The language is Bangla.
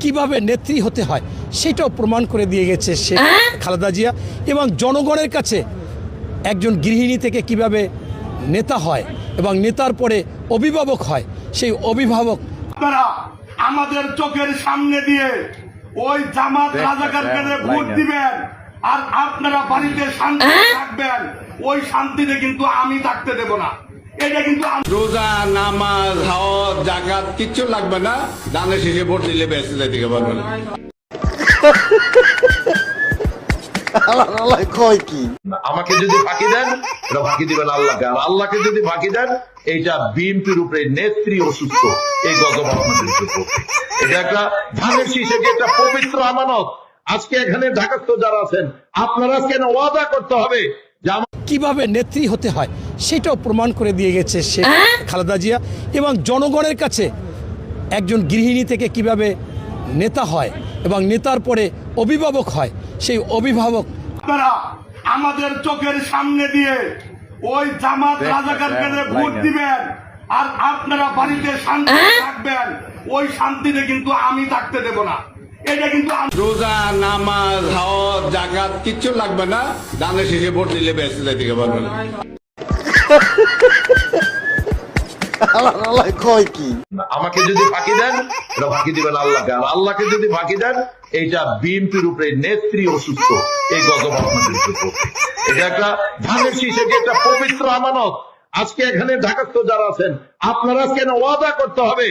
কিভাবে নেত্রী হতে হয় সেটাও প্রমাণ করে দিয়ে গেছে শেখ খালেদা জিয়া। এবং জনগণের কাছে একজন গৃহিণী থেকে কিভাবে নেতা হয় এবং নেতার পরে অভিভাবক হয়, সেই অভিভাবক আপনারা আমাদের চোখের সামনে দিয়ে ওই জামাত রাজাকারকে ভোট দিবেন আর আপনারা বাড়িতে শান্তি থাকবেন, ওই শান্তিতে কিন্তু আমি থাকতে দেব না। এটা কিন্তু রোজা নামাজ হজ জাকাত কিচ্ছু লাগবে না, দানের শেষে ভোট দিলে বেঁচে যাইতে পারবেন। আমাকে যদি ফাঁকি দেন এটা ফাঁকি দিবেন আল্লাহকে, আর আল্লাহকে যদি ফাঁকি দেন এইটা বিএনপির উপরে নেত্রী অসুস্থ, এই গজব আপনাদের উপরে। এটা একটা ধানের শীষে যে একটা পবিত্র আমানত। আজকে এখানে ঢাকাস্থ যারা আছেন আপনারা কেন ওয়াদা করতে হবে যে কিভাবে নেত্রী হতে হয় সেটাও প্রমাণ করে দিয়ে গেছে শেখ খালেদা জিয়া। এবং জনগণের কাছে একজন গৃহিণী থেকে কিভাবে নেতা হয় এবং নেতার পরে অভিভাবক হয়, সেই অভিভাবক আপনারা আমাদের চোখের সামনে দিয়ে ওই জামাত রাজাকারকে ভোট দিবেন আর আপনারা বাড়িতে শান্তি থাকবেন, ওই শান্তিতে কিন্তু আমি থাকতে দেব না। এটা কিন্তু রোজা নামাজ হজ জাকাত কিচ্ছু লাগবে না, দানের শেষে ভোট দিলে বেঁচে যাইতে পারবেন। আমাকে যদি ফাঁকি দেন এটা ফাঁকি দিবেন আল্লাহকে, আর আল্লাহকে যদি ফাঁকি দেন এইটা বিএনপির উপরে নেত্রী অসুস্থ, এই গজব আপনাদের উপরে। এটা একটা ধানের শীষে যে একটা পবিত্র আমানত। আজকে এখানে ঢাকাস্থ যারা আছেন আপনারা কেন ওয়াদা করতে হবে